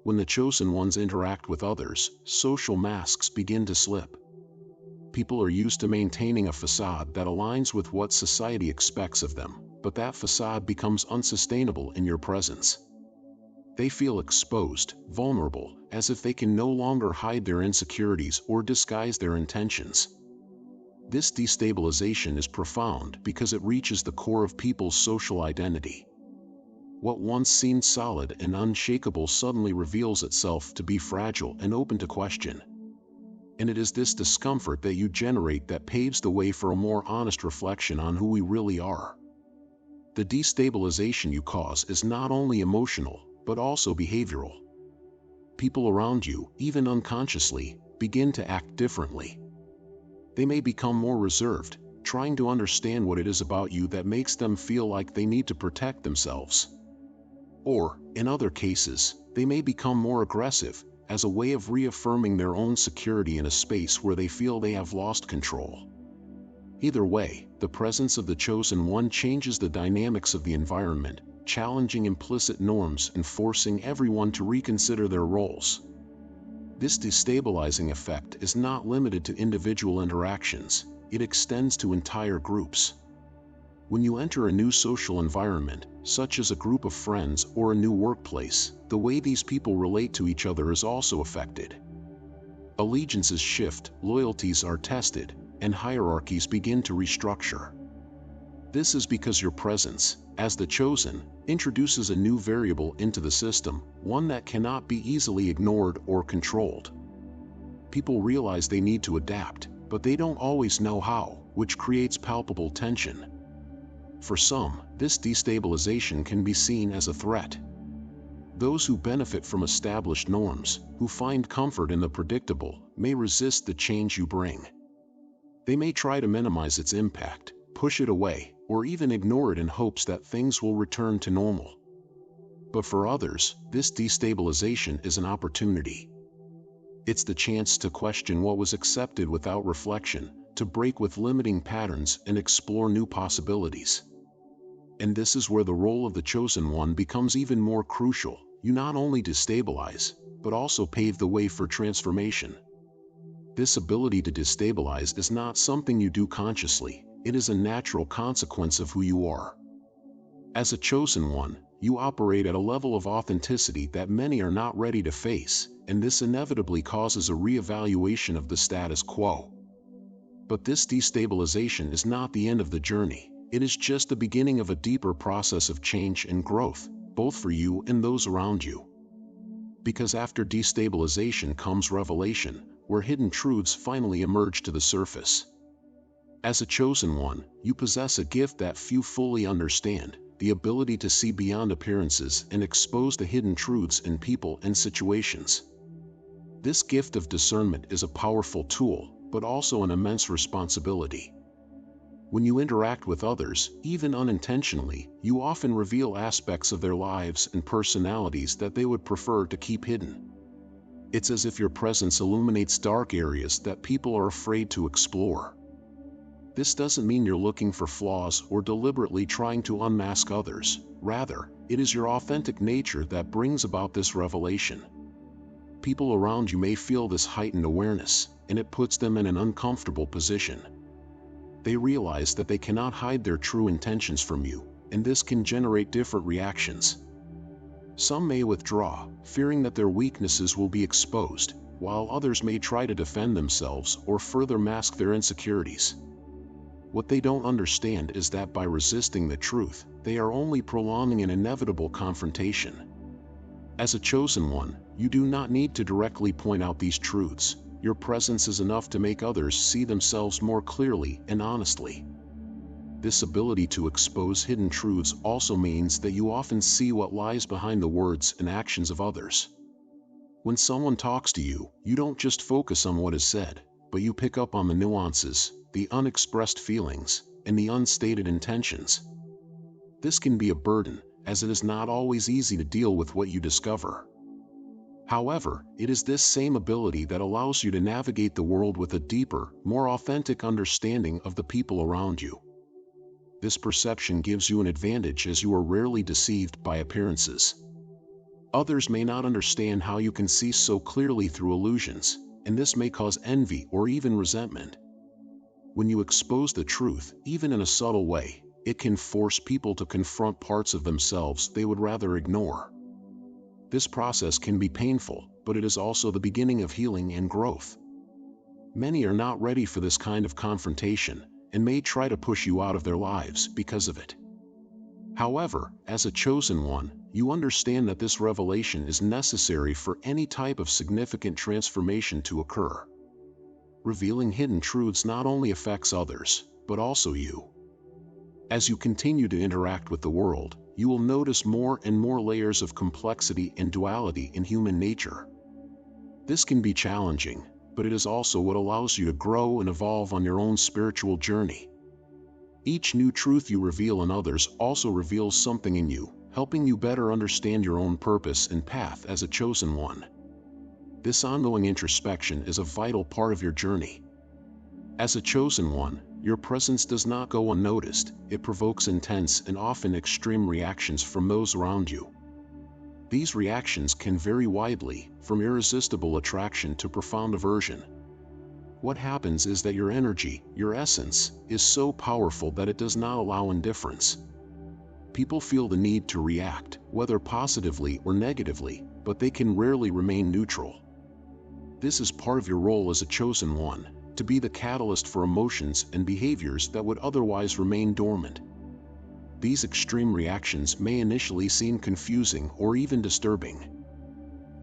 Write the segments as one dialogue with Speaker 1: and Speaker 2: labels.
Speaker 1: When the chosen ones interact with others, social masks begin to slip. People are used to maintaining a facade that aligns with what society expects of them, but that facade becomes unsustainable in your presence. They feel exposed, vulnerable, as if they can no longer hide their insecurities or disguise their intentions. This destabilization is profound because it reaches the core of people's social identity. What once seemed solid and unshakable suddenly reveals itself to be fragile and open to question. And it is this discomfort that you generate that paves the way for a more honest reflection on who we really are. The destabilization you cause is not only emotional, but also behavioral. People around you, even unconsciously, begin to act differently. They may become more reserved, trying to understand what it is about you that makes them feel like they need to protect themselves. Or, in other cases, they may become more aggressive, as a way of reaffirming their own security in a space where they feel they have lost control. Either way, the presence of the chosen one changes the dynamics of the environment, challenging implicit norms and forcing everyone to reconsider their roles. This destabilizing effect is not limited to individual interactions, it extends to entire groups. When you enter a new social environment, such as a group of friends or a new workplace, the way these people relate to each other is also affected. Allegiances shift, loyalties are tested, and hierarchies begin to restructure. This is because your presence, as the chosen, introduces a new variable into the system, one that cannot be easily ignored or controlled. People realize they need to adapt, but they don't always know how, which creates palpable tension. For some, this destabilization can be seen as a threat. Those who benefit from established norms, who find comfort in the predictable, may resist the change you bring. They may try to minimize its impact, push it away, or even ignore it in hopes that things will return to normal. But for others, this destabilization is an opportunity. It's the chance to question what was accepted without reflection, to break with limiting patterns and explore new possibilities. And this is where the role of the chosen one becomes even more crucial. You not only destabilize, but also pave the way for transformation. This ability to destabilize is not something you do consciously, it is a natural consequence of who you are. As a chosen one, you operate at a level of authenticity that many are not ready to face, and this inevitably causes a reevaluation of the status quo. But this destabilization is not the end of the journey, it is just the beginning of a deeper process of change and growth, both for you and those around you. Because after destabilization comes revelation, where hidden truths finally emerge to the surface. As a chosen one, you possess a gift that few fully understand, the ability to see beyond appearances and expose the hidden truths in people and situations. This gift of discernment is a powerful tool, but also an immense responsibility. When you interact with others, even unintentionally, you often reveal aspects of their lives and personalities that they would prefer to keep hidden. It's as if your presence illuminates dark areas that people are afraid to explore. This doesn't mean you're looking for flaws or deliberately trying to unmask others. Rather, it is your authentic nature that brings about this revelation. People around you may feel this heightened awareness, and it puts them in an uncomfortable position. They realize that they cannot hide their true intentions from you, and this can generate different reactions. Some may withdraw, fearing that their weaknesses will be exposed, while others may try to defend themselves or further mask their insecurities. What they don't understand is that by resisting the truth, they are only prolonging an inevitable confrontation. As a chosen one, you do not need to directly point out these truths. Your presence is enough to make others see themselves more clearly and honestly. This ability to expose hidden truths also means that you often see what lies behind the words and actions of others. When someone talks to you, you don't just focus on what is said, but you pick up on the nuances, the unexpressed feelings, and the unstated intentions. This can be a burden, as it is not always easy to deal with what you discover. However, it is this same ability that allows you to navigate the world with a deeper, more authentic understanding of the people around you. This perception gives you an advantage as you are rarely deceived by appearances. Others may not understand how you can see so clearly through illusions, and this may cause envy or even resentment. When you expose the truth, even in a subtle way, it can force people to confront parts of themselves they would rather ignore. This process can be painful, but it is also the beginning of healing and growth. Many are not ready for this kind of confrontation, and may try to push you out of their lives because of it. However, as a chosen one, you understand that this revelation is necessary for any type of significant transformation to occur. Revealing hidden truths not only affects others, but also you. As you continue to interact with the world, you will notice more and more layers of complexity and duality in human nature. This can be challenging, but it is also what allows you to grow and evolve on your own spiritual journey. Each new truth you reveal in others also reveals something in you, helping you better understand your own purpose and path as a chosen one. This ongoing introspection is a vital part of your journey. As a chosen one, your presence does not go unnoticed. It provokes intense and often extreme reactions from those around you. These reactions can vary widely, from irresistible attraction to profound aversion. What happens is that your energy, your essence, is so powerful that it does not allow indifference. People feel the need to react, whether positively or negatively, but they can rarely remain neutral. This is part of your role as a chosen one, to be the catalyst for emotions and behaviors that would otherwise remain dormant. These extreme reactions may initially seem confusing or even disturbing.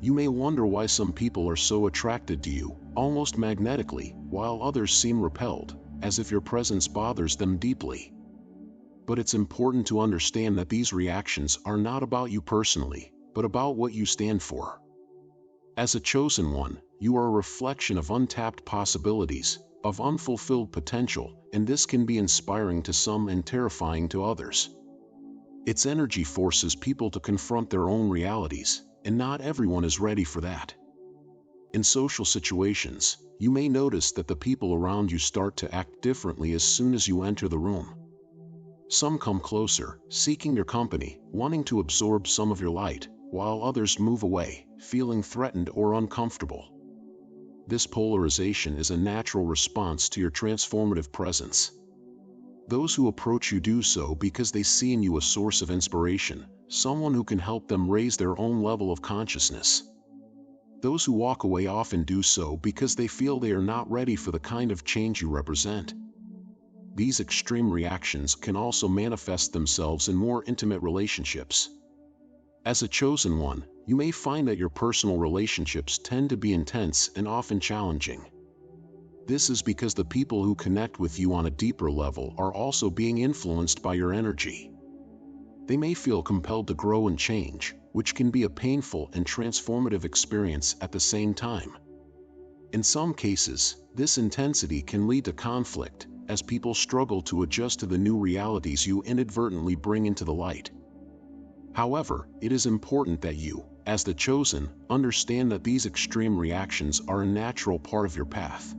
Speaker 1: You may wonder why some people are so attracted to you, almost magnetically, while others seem repelled, as if your presence bothers them deeply. But it's important to understand that these reactions are not about you personally, but about what you stand for. As a chosen one, you are a reflection of untapped possibilities, of unfulfilled potential, and this can be inspiring to some and terrifying to others. Its energy forces people to confront their own realities, and not everyone is ready for that. In social situations, you may notice that the people around you start to act differently as soon as you enter the room. Some come closer, seeking your company, wanting to absorb some of your light, while others move away, feeling threatened or uncomfortable. This polarization is a natural response to your transformative presence. Those who approach you do so because they see in you a source of inspiration, someone who can help them raise their own level of consciousness. Those who walk away often do so because they feel they are not ready for the kind of change you represent. These extreme reactions can also manifest themselves in more intimate relationships. As a chosen one, you may find that your personal relationships tend to be intense and often challenging. This is because the people who connect with you on a deeper level are also being influenced by your energy. They may feel compelled to grow and change, which can be a painful and transformative experience at the same time. In some cases, this intensity can lead to conflict, as people struggle to adjust to the new realities you inadvertently bring into the light. However, it is important that you, as the chosen, understand that these extreme reactions are a natural part of your path.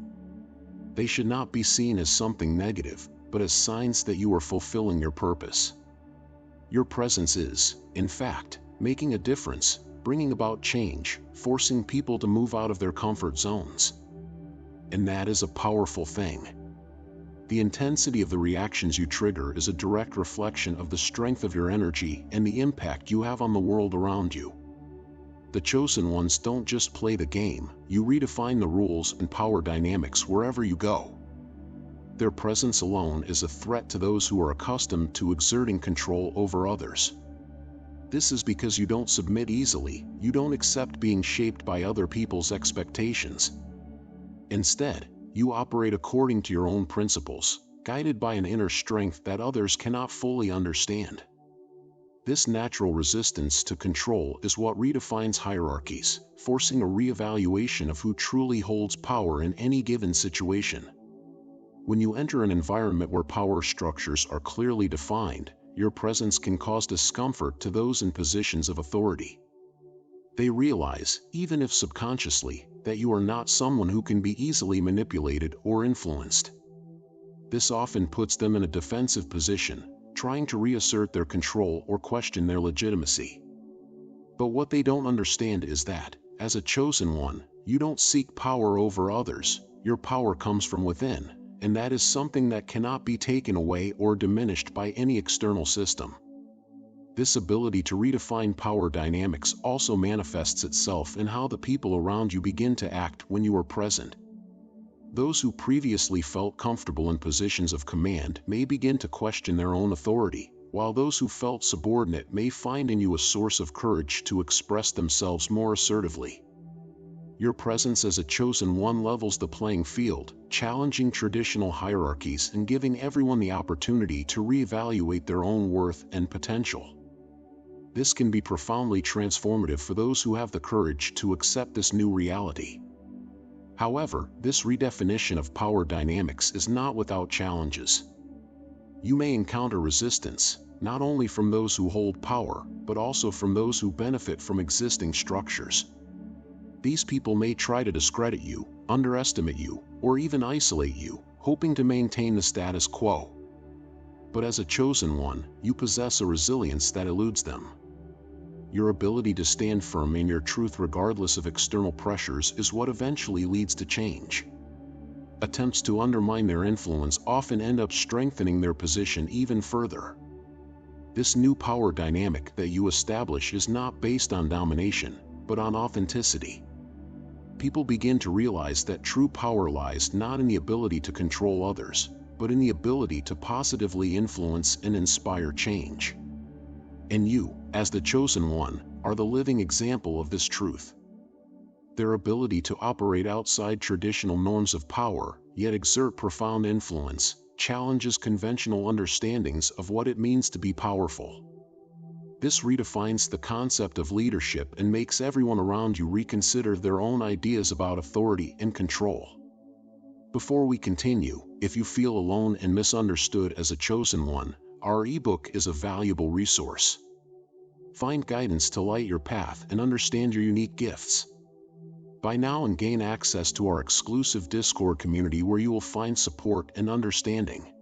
Speaker 1: They should not be seen as something negative, but as signs that you are fulfilling your purpose. Your presence is, in fact, making a difference, bringing about change, forcing people to move out of their comfort zones. And that is a powerful thing. The intensity of the reactions you trigger is a direct reflection of the strength of your energy and the impact you have on the world around you. The chosen ones don't just play the game, you redefine the rules and power dynamics wherever you go. Their presence alone is a threat to those who are accustomed to exerting control over others. This is because you don't submit easily, you don't accept being shaped by other people's expectations. Instead, you operate according to your own principles, guided by an inner strength that others cannot fully understand. This natural resistance to control is what redefines hierarchies, forcing a reevaluation of who truly holds power in any given situation. When you enter an environment where power structures are clearly defined, your presence can cause discomfort to those in positions of authority. They realize, even if subconsciously, that you are not someone who can be easily manipulated or influenced. This often puts them in a defensive position, trying to reassert their control or question their legitimacy. But what they don't understand is that, as a chosen one, you don't seek power over others. Your power comes from within, and that is something that cannot be taken away or diminished by any external system. This ability to redefine power dynamics also manifests itself in how the people around you begin to act when you are present. Those who previously felt comfortable in positions of command may begin to question their own authority, while those who felt subordinate may find in you a source of courage to express themselves more assertively. Your presence as a chosen one levels the playing field, challenging traditional hierarchies and giving everyone the opportunity to reevaluate their own worth and potential. This can be profoundly transformative for those who have the courage to accept this new reality. However, this redefinition of power dynamics is not without challenges. You may encounter resistance, not only from those who hold power, but also from those who benefit from existing structures. These people may try to discredit you, underestimate you, or even isolate you, hoping to maintain the status quo. But as a chosen one, you possess a resilience that eludes them. Your ability to stand firm in your truth regardless of external pressures is what eventually leads to change. Attempts to undermine their influence often end up strengthening their position even further. This new power dynamic that you establish is not based on domination, but on authenticity. People begin to realize that true power lies not in the ability to control others, but in the ability to positively influence and inspire change. And you, as the chosen one, are the living example of this truth. Their ability to operate outside traditional norms of power, yet exert profound influence, challenges conventional understandings of what it means to be powerful. This redefines the concept of leadership and makes everyone around you reconsider their own ideas about authority and control. Before we continue, if you feel alone and misunderstood as a chosen one, our ebook is a valuable resource. Find guidance to light your path and understand your unique gifts. Buy now and gain access to our exclusive Discord community where you will find support and understanding.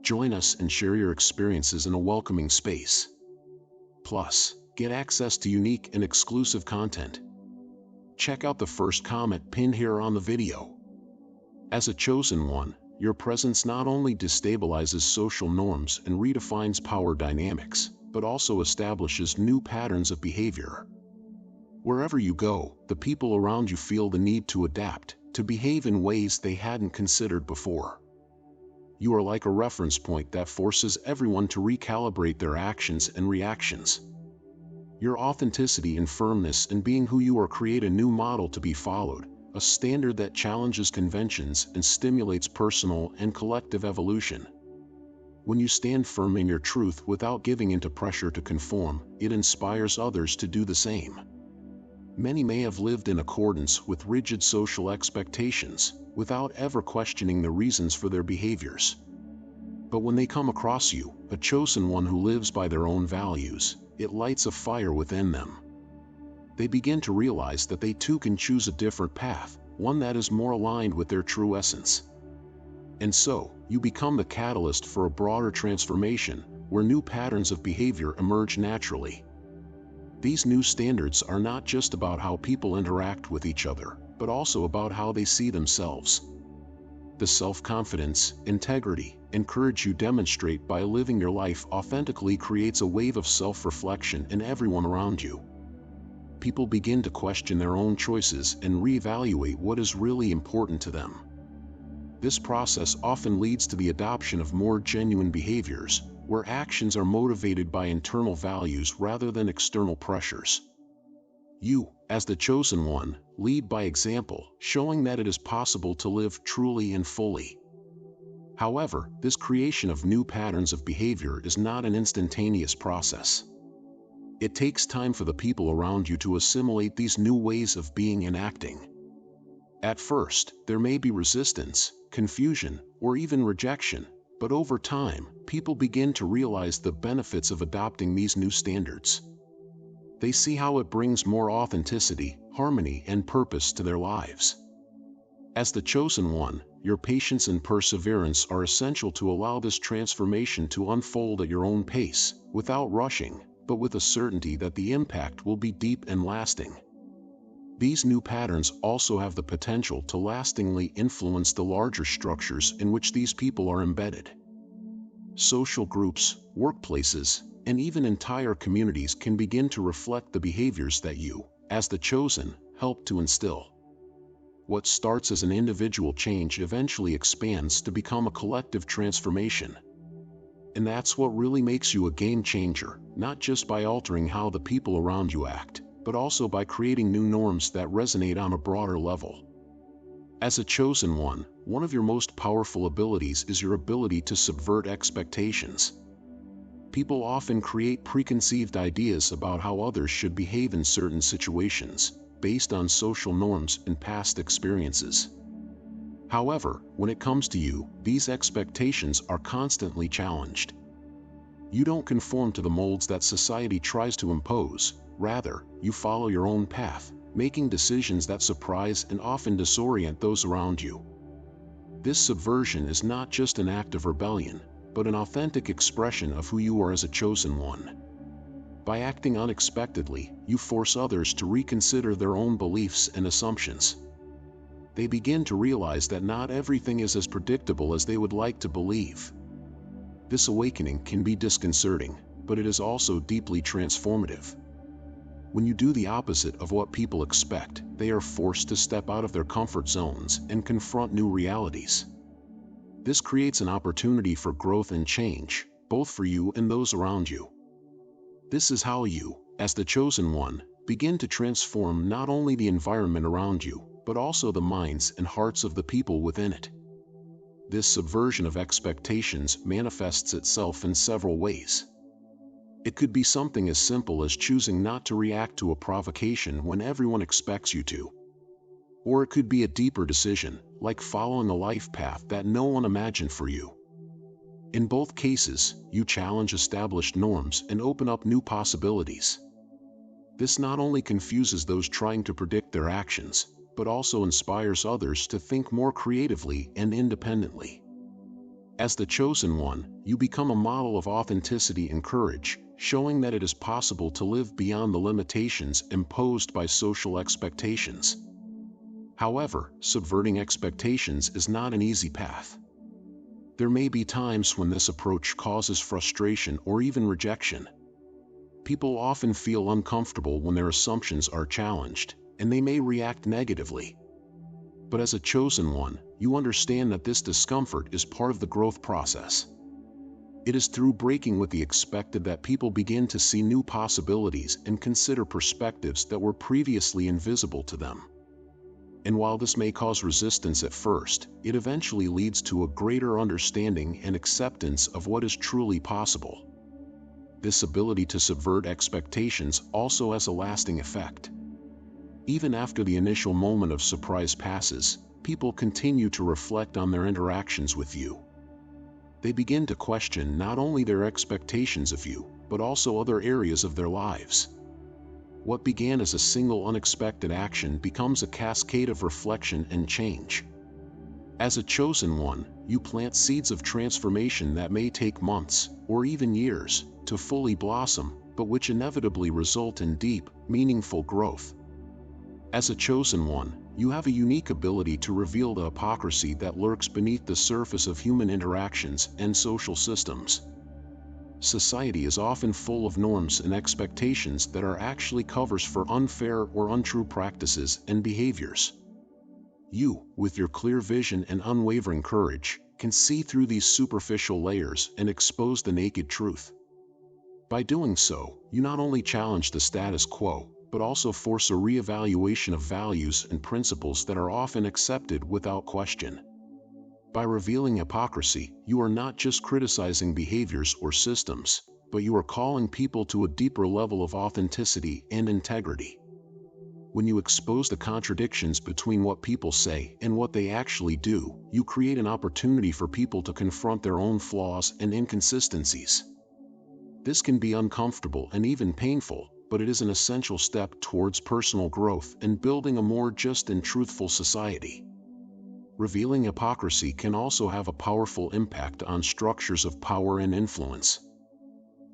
Speaker 1: Join us and share your experiences in a welcoming space. Plus, get access to unique and exclusive content. Check out the first comment pinned here on the video. As a chosen one, your presence not only destabilizes social norms and redefines power dynamics, but also establishes new patterns of behavior. Wherever you go, the people around you feel the need to adapt, to behave in ways they hadn't considered before. You are like a reference point that forces everyone to recalibrate their actions and reactions. Your authenticity and firmness in being who you are create a new model to be followed, a standard that challenges conventions and stimulates personal and collective evolution. When you stand firm in your truth without giving into pressure to conform, it inspires others to do the same. Many may have lived in accordance with rigid social expectations, without ever questioning the reasons for their behaviors. But when they come across you, a chosen one who lives by their own values, it lights a fire within them. They begin to realize that they too can choose a different path, one that is more aligned with their true essence. And so, you become the catalyst for a broader transformation, where new patterns of behavior emerge naturally. These new standards are not just about how people interact with each other, but also about how they see themselves. The self-confidence, integrity, and courage you demonstrate by living your life authentically creates a wave of self-reflection in everyone around you. People begin to question their own choices and reevaluate what is really important to them. This process often leads to the adoption of more genuine behaviors, where actions are motivated by internal values rather than external pressures. You, as the chosen one, lead by example, showing that it is possible to live truly and fully. However, this creation of new patterns of behavior is not an instantaneous process. It takes time for the people around you to assimilate these new ways of being and acting. At first, there may be resistance, confusion, or even rejection, but over time, people begin to realize the benefits of adopting these new standards. They see how it brings more authenticity, harmony, and purpose to their lives. As the chosen one, your patience and perseverance are essential to allow this transformation to unfold at your own pace, without rushing, but with a certainty that the impact will be deep and lasting. These new patterns also have the potential to lastingly influence the larger structures in which these people are embedded. Social groups, workplaces, and even entire communities can begin to reflect the behaviors that you, as the chosen, help to instill. What starts as an individual change eventually expands to become a collective transformation. And that's what really makes you a game changer, not just by altering how the people around you act, but also by creating new norms that resonate on a broader level. As a chosen one of your most powerful abilities is your ability to subvert expectations. People often create preconceived ideas about how others should behave in certain situations, based on social norms and past experiences. However, when it comes to you, these expectations are constantly challenged. You don't conform to the molds that society tries to impose. Rather, you follow your own path, making decisions that surprise and often disorient those around you. This subversion is not just an act of rebellion, but an authentic expression of who you are as a chosen one. By acting unexpectedly, you force others to reconsider their own beliefs and assumptions. They begin to realize that not everything is as predictable as they would like to believe. This awakening can be disconcerting, but it is also deeply transformative. When you do the opposite of what people expect, they are forced to step out of their comfort zones and confront new realities. This creates an opportunity for growth and change, both for you and those around you. This is how you, as the chosen one, begin to transform not only the environment around you, but also the minds and hearts of the people within it. This subversion of expectations manifests itself in several ways. It could be something as simple as choosing not to react to a provocation when everyone expects you to. Or it could be a deeper decision, like following a life path that no one imagined for you. In both cases, you challenge established norms and open up new possibilities. This not only confuses those trying to predict their actions, but also inspires others to think more creatively and independently. As the chosen one, you become a model of authenticity and courage, showing that it is possible to live beyond the limitations imposed by social expectations. However, subverting expectations is not an easy path. There may be times when this approach causes frustration or even rejection. People often feel uncomfortable when their assumptions are challenged, and they may react negatively. But as a chosen one, you understand that this discomfort is part of the growth process. It is through breaking with the expected that people begin to see new possibilities and consider perspectives that were previously invisible to them. And while this may cause resistance at first, it eventually leads to a greater understanding and acceptance of what is truly possible. This ability to subvert expectations also has a lasting effect. Even after the initial moment of surprise passes, people continue to reflect on their interactions with you. They begin to question not only their expectations of you, but also other areas of their lives. What began as a single unexpected action becomes a cascade of reflection and change. As a chosen one, you plant seeds of transformation that may take months, or even years, to fully blossom, but which inevitably result in deep, meaningful growth. As a chosen one, you have a unique ability to reveal the hypocrisy that lurks beneath the surface of human interactions and social systems. Society is often full of norms and expectations that are actually covers for unfair or untrue practices and behaviors. You, with your clear vision and unwavering courage, can see through these superficial layers and expose the naked truth. By doing so, you not only challenge the status quo, but also force a re-evaluation of values and principles that are often accepted without question. By revealing hypocrisy, you are not just criticizing behaviors or systems, but you are calling people to a deeper level of authenticity and integrity. When you expose the contradictions between what people say and what they actually do, you create an opportunity for people to confront their own flaws and inconsistencies. This can be uncomfortable and even painful, but it is an essential step towards personal growth and building a more just and truthful society. Revealing hypocrisy can also have a powerful impact on structures of power and influence.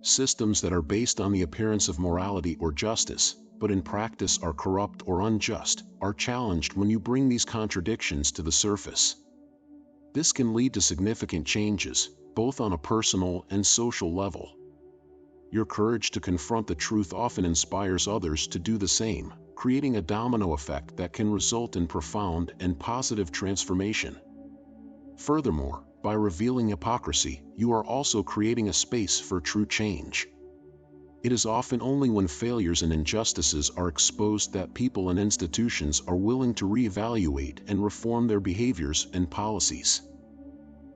Speaker 1: Systems that are based on the appearance of morality or justice, but in practice are corrupt or unjust, are challenged when you bring these contradictions to the surface. This can lead to significant changes, both on a personal and social level. Your courage to confront the truth often inspires others to do the same, creating a domino effect that can result in profound and positive transformation. Furthermore, by revealing hypocrisy, you are also creating a space for true change. It is often only when failures and injustices are exposed that people and institutions are willing to reevaluate and reform their behaviors and policies.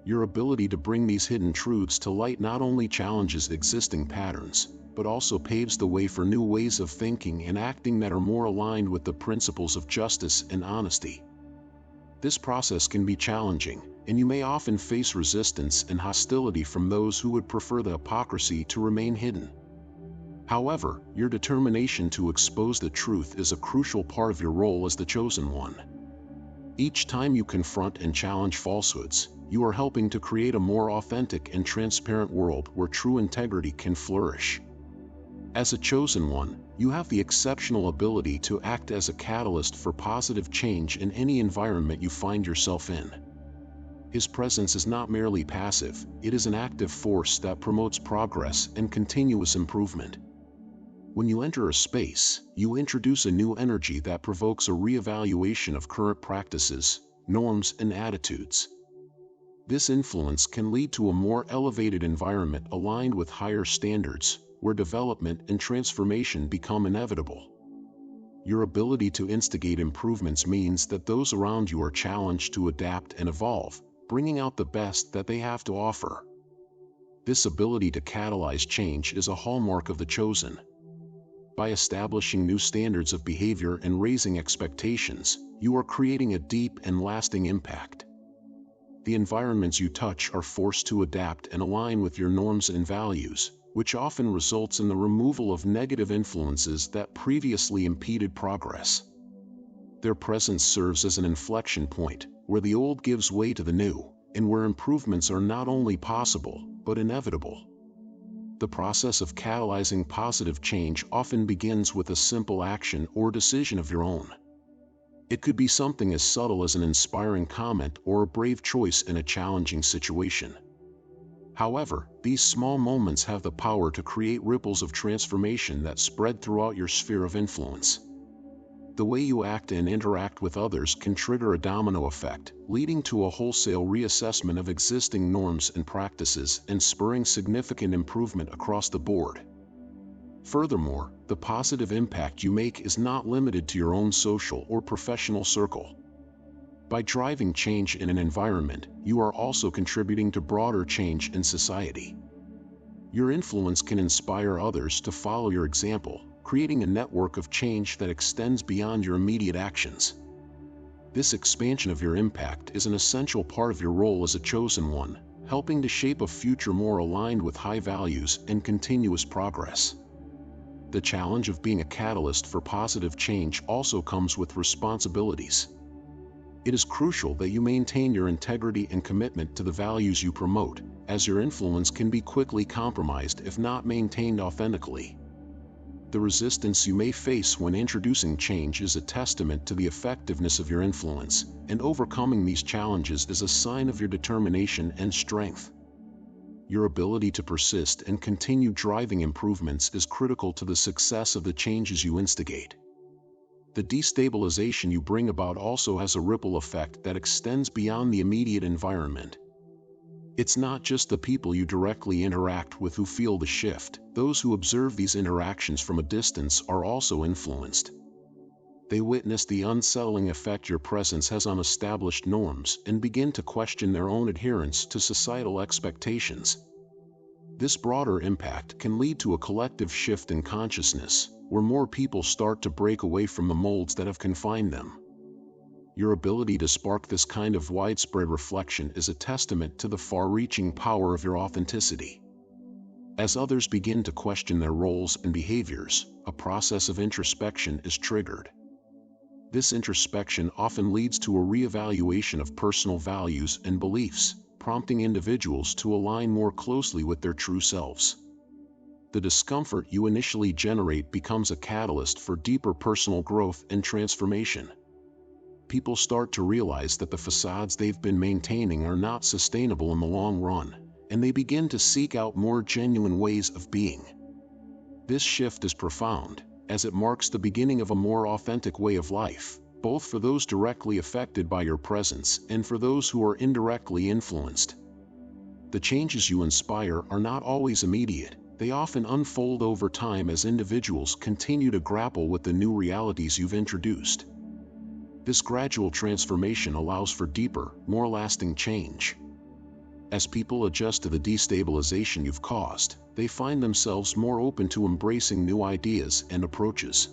Speaker 1: Your ability to bring these hidden truths to light not only challenges existing patterns, but also paves the way for new ways of thinking and acting that are more aligned with the principles of justice and honesty. This process can be challenging, and you may often face resistance and hostility from those who would prefer the hypocrisy to remain hidden. However, your determination to expose the truth is a crucial part of your role as the chosen one. Each time you confront and challenge falsehoods, you are helping to create a more authentic and transparent world where true integrity can flourish. As a chosen one, you have the exceptional ability to act as a catalyst for positive change in any environment you find yourself in. His presence is not merely passive, it is an active force that promotes progress and continuous improvement. When you enter a space, you introduce a new energy that provokes a reevaluation of current practices, norms, and attitudes. This influence can lead to a more elevated environment aligned with higher standards, where development and transformation become inevitable. Your ability to instigate improvements means that those around you are challenged to adapt and evolve, bringing out the best that they have to offer. This ability to catalyze change is a hallmark of the chosen. By establishing new standards of behavior and raising expectations, you are creating a deep and lasting impact. The environments you touch are forced to adapt and align with your norms and values, which often results in the removal of negative influences that previously impeded progress. Their presence serves as an inflection point, where the old gives way to the new, and where improvements are not only possible, but inevitable. The process of catalyzing positive change often begins with a simple action or decision of your own. It could be something as subtle as an inspiring comment or a brave choice in a challenging situation. However, these small moments have the power to create ripples of transformation that spread throughout your sphere of influence. The way you act and interact with others can trigger a domino effect, leading to a wholesale reassessment of existing norms and practices and spurring significant improvement across the board. Furthermore, the positive impact you make is not limited to your own social or professional circle. By driving change in an environment, you are also contributing to broader change in society. Your influence can inspire others to follow your example, creating a network of change that extends beyond your immediate actions. This expansion of your impact is an essential part of your role as a chosen one, helping to shape a future more aligned with high values and continuous progress. The challenge of being a catalyst for positive change also comes with responsibilities. It is crucial that you maintain your integrity and commitment to the values you promote, as your influence can be quickly compromised if not maintained authentically. The resistance you may face when introducing change is a testament to the effectiveness of your influence, and overcoming these challenges is a sign of your determination and strength. Your ability to persist and continue driving improvements is critical to the success of the changes you instigate. The destabilization you bring about also has a ripple effect that extends beyond the immediate environment. It's not just the people you directly interact with who feel the shift. Those who observe these interactions from a distance are also influenced. They witness the unsettling effect your presence has on established norms and begin to question their own adherence to societal expectations. This broader impact can lead to a collective shift in consciousness, where more people start to break away from the molds that have confined them. Your ability to spark this kind of widespread reflection is a testament to the far-reaching power of your authenticity. As others begin to question their roles and behaviors, a process of introspection is triggered. This introspection often leads to a reevaluation of personal values and beliefs, prompting individuals to align more closely with their true selves. the discomfort you initially generate becomes a catalyst for deeper personal growth and transformation. People start to realize that the facades they've been maintaining are not sustainable in the long run, and they begin to seek out more genuine ways of being. This shift is profound, as it marks the beginning of a more authentic way of life, both for those directly affected by your presence and for those who are indirectly influenced. The changes you inspire are not always immediate. They often unfold over time as individuals continue to grapple with the new realities you've introduced. This gradual transformation allows for deeper, more lasting change. As people adjust to the destabilization you've caused, they find themselves more open to embracing new ideas and approaches.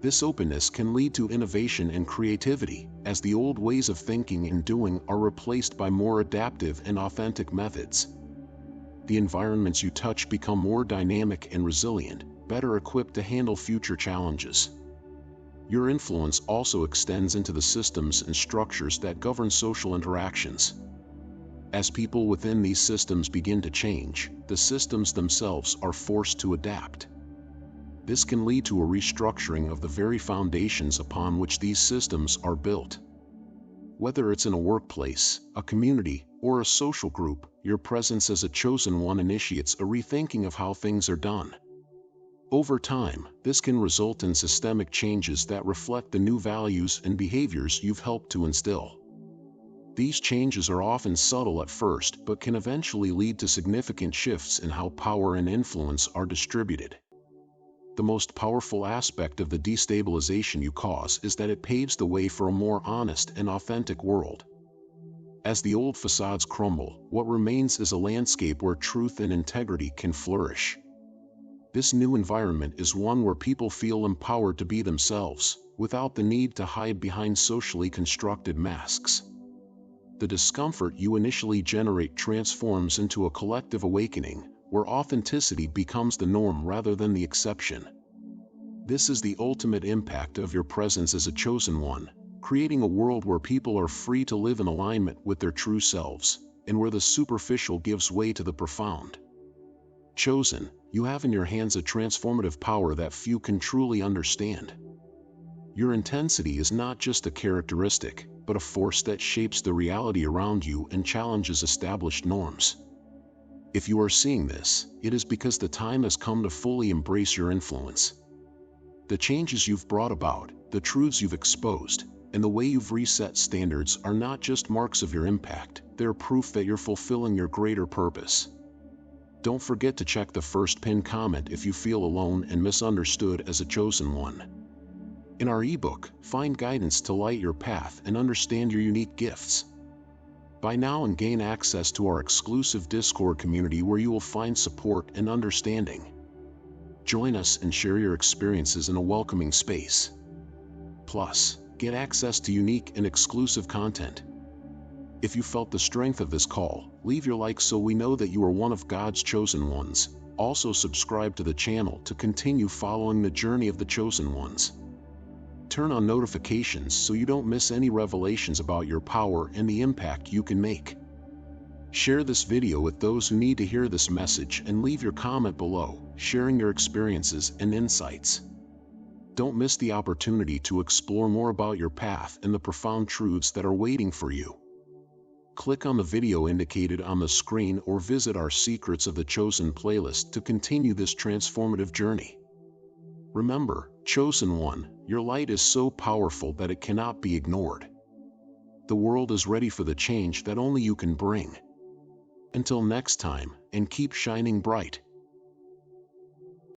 Speaker 1: This openness can lead to innovation and creativity, as the old ways of thinking and doing are replaced by more adaptive and authentic methods. The environments you touch become more dynamic and resilient, better equipped to handle future challenges. Your influence also extends into the systems and structures that govern social interactions. As people within these systems begin to change, the systems themselves are forced to adapt. This can lead to a restructuring of the very foundations upon which these systems are built. Whether it's in a workplace, a community, or a social group, your presence as a chosen one initiates a rethinking of how things are done. Over time, this can result in systemic changes that reflect the new values and behaviors you've helped to instill. These changes are often subtle at first but can eventually lead to significant shifts in how power and influence are distributed. The most powerful aspect of the destabilization you cause is that it paves the way for a more honest and authentic world. As the old facades crumble, what remains is a landscape where truth and integrity can flourish. This new environment is one where people feel empowered to be themselves, without the need to hide behind socially constructed masks. The discomfort you initially generate transforms into a collective awakening, where authenticity becomes the norm rather than the exception. This is the ultimate impact of your presence as a chosen one, creating a world where people are free to live in alignment with their true selves, and where the superficial gives way to the profound. Chosen, you have in your hands a transformative power that few can truly understand. Your intensity is not just a characteristic, but a force that shapes the reality around you and challenges established norms. If you are seeing this, it is because the time has come to fully embrace your influence. The changes you've brought about, the truths you've exposed, and the way you've reset standards are not just marks of your impact, they're proof that you're fulfilling your greater purpose. Don't forget to check the first pinned comment if you feel alone and misunderstood as a chosen one. In our ebook, find guidance to light your path and understand your unique gifts. Buy now and gain access to our exclusive Discord community where you will find support and understanding. Join us and share your experiences in a welcoming space. Plus, get access to unique and exclusive content. If you felt the strength of this call, leave your like so we know that you are one of God's chosen ones. Also subscribe to the channel to continue following the journey of the chosen ones. Turn on notifications so you don't miss any revelations about your power and the impact you can make. Share this video with those who need to hear this message and leave your comment below, sharing your experiences and insights. Don't miss the opportunity to explore more about your path and the profound truths that are waiting for you. Click on the video indicated on the screen or visit our Secrets of the Chosen playlist to continue this transformative journey. Remember, chosen one, your light is so powerful that it cannot be ignored. The world is ready for the change that only you can bring. Until next time, and keep shining bright.